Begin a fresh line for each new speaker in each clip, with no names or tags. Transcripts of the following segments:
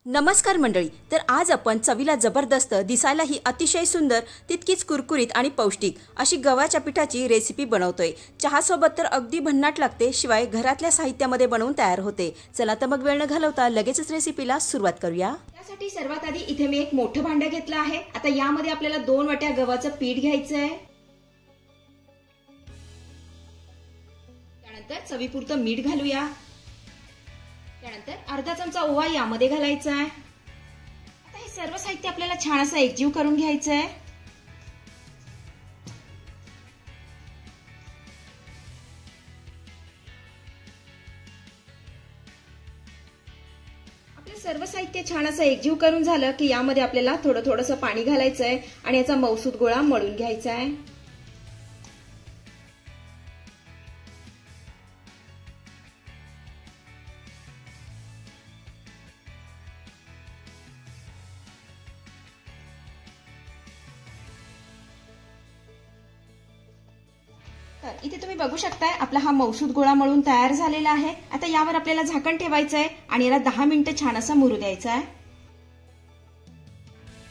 नमस्कार मंडळी. तर आज आपण चवीला जबरदस्त, दिसायलाही अतिशय सुंदर, तितकीच कुरकुरीत आणि पौष्टिक अशी गव्हाच्या पिठाची रेसिपी बनवतोय. चहासोबत तर अगदी भन्नाट लागते, शिवाय घरातल्या साहित्यामध्ये बनवून तयार होते. चला तर मग वेळ न घालवता लगेचच रेसिपीला सुरुवात करूया.
त्यासाठी सर्वात आधी इथे मी एक मोठं भांडं घेतलं आहे. आता यामध्ये आपल्याला 2 वाट्या गव्हाचं पीठ घ्यायचं आहे. त्यानंतर चवीपुरतं मीठ घालूया. त्यानंतर अर्धा चमचा ओवा यामध्ये घालायचा आहे. आता हे सर्व साहित्य आपल्याला छान असं एकजीव करून घ्यायचं आहे. आपलं सर्व साहित्य छान असं एकजीव करून झालं की यामध्ये आपल्याला थोडंसं पाणी घालायचं आहे आणि याचा मऊसूत गोळा मळून घ्यायचा आहे. तर इथे तुम्ही बघू शकताय आपला हा मऊसूत गोळा मळून तयार झालेला आहे. आता यावर आपल्याला झाकण ठेवायचं आहे आणि याला 10 मिनिटं छान असं मुरू द्यायचं आहे.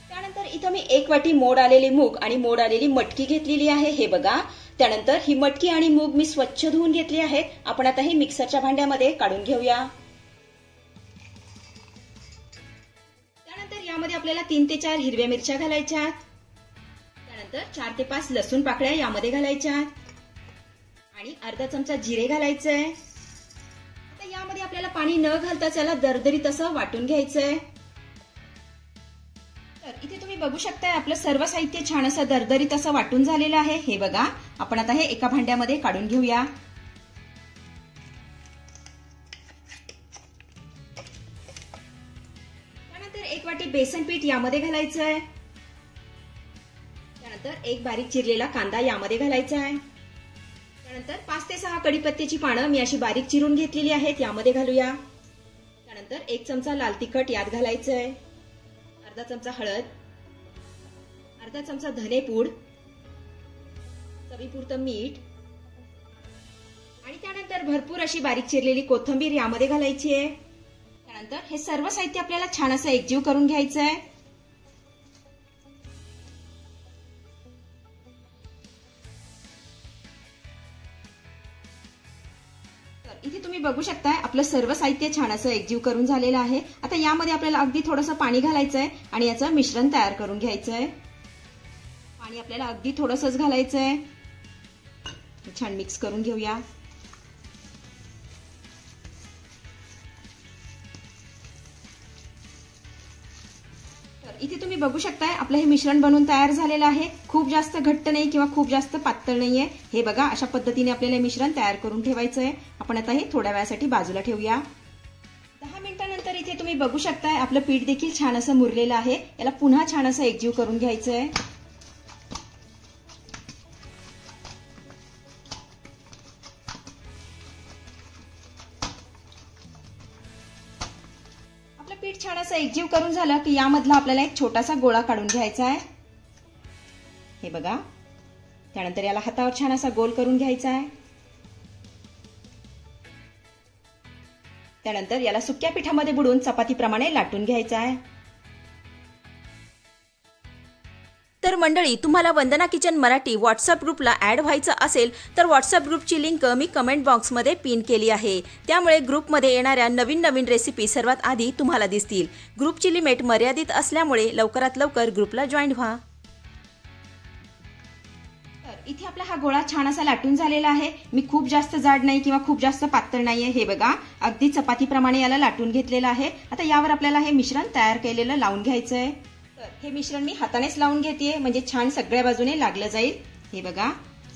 त्यानंतर इथं मी 1 वाटी मोड आलेले मूग आणि मोड आलेली मटकी घेतलेली आहे. हे बघा. त्यानंतर ही मटकी आणि मूग मी स्वच्छ धुवून घेतली आहेत. आपण आता हे मिक्सरच्या भांड्यामध्ये काढून घेऊया. त्यानंतर यामध्ये आपल्याला 3 ते 4 हिरव्या मिरच्या घालायच्या. त्यानंतर 4 ते 5 लसूण पाकळ्या यामध्ये घालायच्या आणि अर्धा चमचा जिरे घालायचंय. आता यामध्ये आपल्याला पाणी न घालता त्याला दरदरीत असं वाटून घ्यायचंय. तर इथे तुम्ही बघू शकताय आपलं सर्व साहित्य छान असं दरदरीत असं वाटून झालेलं आहे. हे बघा. आपण आता हे एका भांड्यामध्ये काढून घेऊया. त्यानंतर 1 वाटी बेसन पीठ यामध्ये घालायचंय. त्यानंतर 1 बारीक चिरलेला कांदा यामध्ये घालायचा आहे. त्यानंतर 5 ते 6 कढीपत्त्याची पानं मी अशी बारीक चिरून घेतलेली आहेत, यामध्ये घालूया. त्यानंतर 1 चमचा लाल तिखट यात घालायचंय. अर्धा चमचा हळद, अर्धा चमचा धनेपूड, चवीपुरतं मीठ आणि त्यानंतर भरपूर अशी बारीक चिरलेली कोथिंबीर यामध्ये घालायची आहे. त्यानंतर हे सर्व साहित्य आपल्याला छान असं एकजीव करून घ्यायचं आहे. इथे तुम्ही बघू शकताय आपलं सर्व साहित्य छान असं एकजीव करून झालेलं आहे. आता यामध्ये आपल्याला अगदी थोडंसं पाणी घालायचंय आणि याचं मिश्रण तयार करून घ्यायचंय. पाणी आपल्याला अगदी थोडंसंच घालायचंय. छान मिक्स करून घेऊया. इथे तुम्ही बघू शकताय आपलं हे मिश्रण बनवून तयार झालेलं आहे. खूप जास्त घट्ट नाही किंवा खूप जास्त पातळ नाहीये. हे बघा. अशा पद्धतीने आपल्याला हे मिश्रण तयार करून ठेवायचंय. आपण आता हे थोड्या वेळासाठी बाजूला ठेवूया. 10 मिनिटांनंतर इथे तुम्ही बघू शकताय आपलं पीठ देखील छान असं मुरलेलं आहे. याला पुन्हा छान असं एकजीव करून घ्यायचंय. पीठ छान असं एकजीव करून झालं की यामधला आपल्याला एक छोटासा गोळा काढून घ्यायचा आहे. हे बघा. त्यानंतर याला हातावर छान असा गोल करून घ्यायचा आहे. त्यानंतर याला सुक्या पिठामध्ये बुडवून चपातीप्रमाणे लाटून घ्यायचा आहे.
तर मंडळी, तुम्हाला वंदना किचन मराठी व्हॉट्सअप ग्रुपला ॲड व्हायचं असेल तर व्हॉट्सअप ग्रुपची लिंक मी कमेंट बॉक्समध्ये पिन केली आहे. त्यामुळे ग्रुपमध्ये येणाऱ्या नवीन रेसिपी सर्वात आधी तुम्हाला दिसतील. ग्रुपची लिमिट मर्यादित असल्यामुळे लवकरात लवकर ग्रुपला जॉईन व्हा.
तर इथे आपला हा गोळा छान असा लाटून झालेला आहे. मी खूप जास्त जाड नाही किंवा खूप जास्त पातळ नाहीये. हे बघा. अगदी चपातीप्रमाणे याला लाटून घेतलेलं आहे. आता यावर आपल्याला हे मिश्रण तयार केलेलं लावून घ्यायचंय. हे मिश्रण मी हातानेच लावून घेतेय, म्हणजे छान सगळ्या बाजूने लागलं जाईल. हे बघा.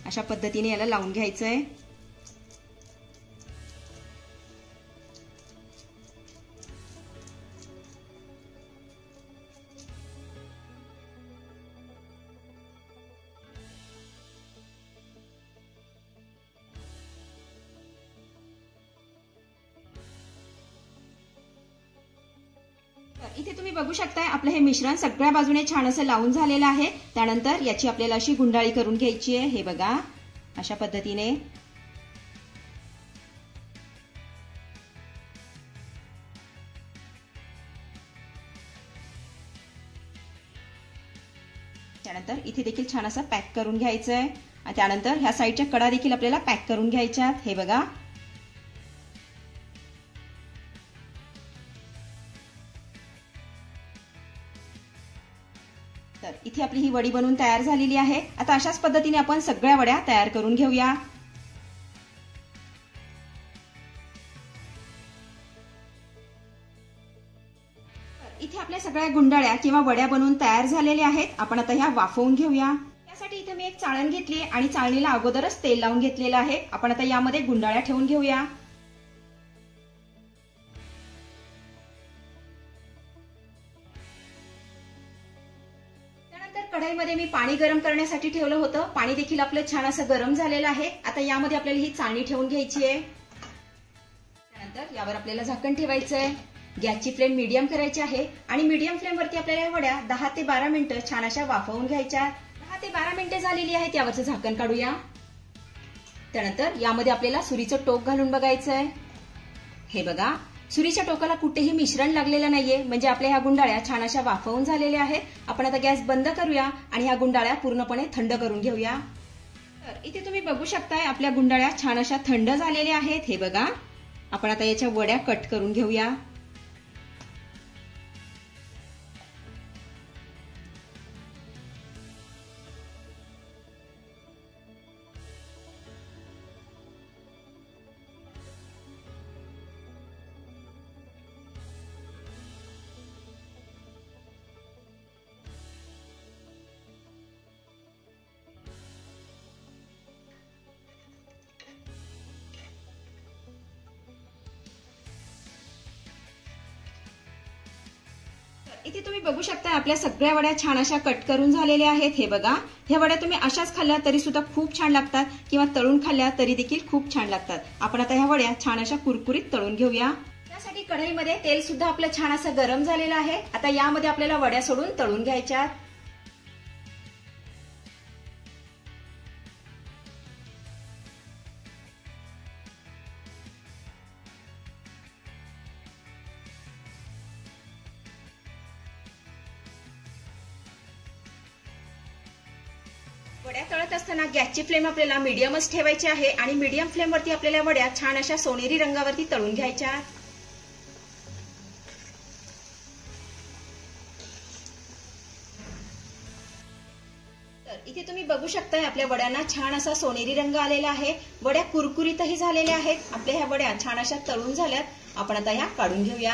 अशा पद्धतीने याला लावून घ्यायचंय. इथे तुम्ही बघू शकताय आपलं हे मिश्रण सगळ्या बाजूने छान असं लावून झालेलं आहे. त्यानंतर याची आपल्याला अशी गुंडाळी करून घ्यायची आहे. हे बघा. अशा पद्धतीने त्यानंतर इथे देखील छान असं पॅक करून घ्यायचं आहे आणि त्यानंतर ह्या साईडच्या कडा देखील आपल्याला पॅक करून घ्यायच्या आहेत. हे बघा. तर इथे आपली ही वडी बनवून तयार झालेली आहे. आता अशाच पद्धतीने आपण सगळ्या वड्या तयार करून घेऊया. इथे आपल्या सगळ्या गुंडाळ्या किंवा वड्या बनवून तयार झालेल्या आहेत. आपण आता ह्या वाफवून घेऊया. त्यासाठी इथे मी एक चाळण घेतली आणि चाळणीला अगोदरच तेल लावून घेतलेलं आहे. आपण आता यामध्ये गुंडाळ्या ठेवून घेऊया. त्यानंतर कढईमध्ये मी पाणी गरम करण्यासाठी ठेवलं होतं. पाणी देखील आपलं छान असं गरम झालेलं आहे. आता यामध्ये आपल्याला ही चाळणी ठेवून घ्यायची आहे. त्यानंतर यावर आपल्याला झाकण ठेवायचं आहे. गॅसची फ्लेम मीडियम करायची आहे आणि मीडियम फ्लेम वरती आपल्याला वड्या 10 ते 12 मिनिटं छान अशा वाफवून घ्यायच्या. 10 ते 12 मिनिटं झालेली आहेत. यावरचं झाकण काढूया. त्यानंतर यामध्ये आपल्याला सुरीचं टोक घालून बघायचं आहे. हे बघा, सुरीच्या टोकाला कुठेही मिश्रण लागलेलं नाहीये, म्हणजे आपल्या ह्या गुंडाळ्या छान अशा वाफवून झालेल्या आहेत. आपण आता गॅस बंद करूया आणि ह्या गुंडाळ्या पूर्णपणे थंड करून घेऊया. तर इथे तुम्ही बघू शकताय आपल्या गुंडाळ्या छान अशा थंड झालेल्या आहेत. हे बघा, आपण आता याच्या वड्या कट करून घेऊया. इथे तुम्ही बघू शकता आपल्या सगळ्या वड्या छान अशा कट करून झालेल्या आहेत. हे बघा, ह्या वड्या तुम्ही अशाच खाल्ल्या तरी सुद्धा खूप छान लागतात किंवा तळून खाल्ल्या तरी देखील खूप छान लागतात. आपण आता ह्या वड्या छान अशा कुरकुरीत तळून घेऊया. त्यासाठी कढईमध्ये तेल सुद्धा आपलं छान असं गरम झालेलं आहे. आता यामध्ये आपल्याला वड्या सोडून तळून घ्यायच्या. वड्या तळत असताना गॅसची फ्लेम आपल्याला मीडियमच ठेवायची आहे आणि मीडियम फ्लेम वरती आपल्याला वड्या छान अशा सोनेरी रंगावरती तळून घ्यायच्या. तर इथे तुम्ही बघू शकताय आपल्या वड्यांना छान असा सोनेरी रंग आलेला आहे. वड्या कुरकुरीतही झालेल्या आहेत. आपल्या ह्या वड्या छान अशा तळून झाल्यात. आपण आता ह्या काढून घेऊया.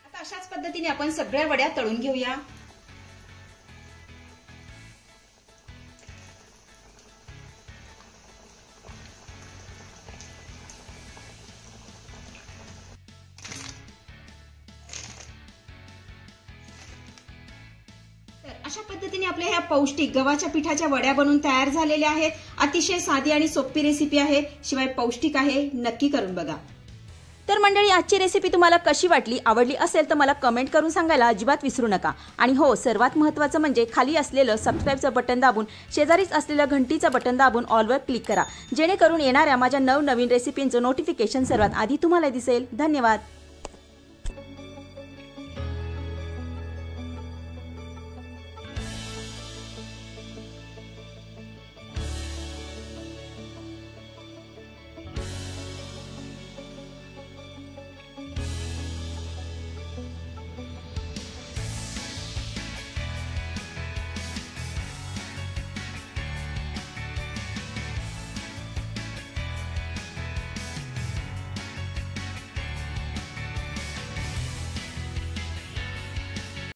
आता अशाच पद्धतीने आपण सगळ्या वड्या तळून घेऊया. अशा पद्धतीने आपल्या ह्या पौष्टिक गव्हाच्या पिठाच्या वड्या बनवून तयार झालेल्या आहेत. अतिशय साधी आणि सोपी रेसिपी आहे, शिवाय पौष्टिक आहे. नक्की करून बघा.
तर मंडळी, आजची रेसिपी तुम्हाला कशी वाटली, आवडली असेल तर मला कमेंट करून सांगायला अजिबात विसरू नका. आणि हो, सर्वात महत्त्वाचं म्हणजे खाली असलेलं सबस्क्राईबचं बटन दाबून शेजारीच असलेलं घंटीचं बटन दाबून ऑलवर क्लिक करा, जेणेकरून येणाऱ्या माझ्या नवनवीन रेसिपींचं नोटिफिकेशन सर्वात आधी तुम्हाला दिसेल. धन्यवाद.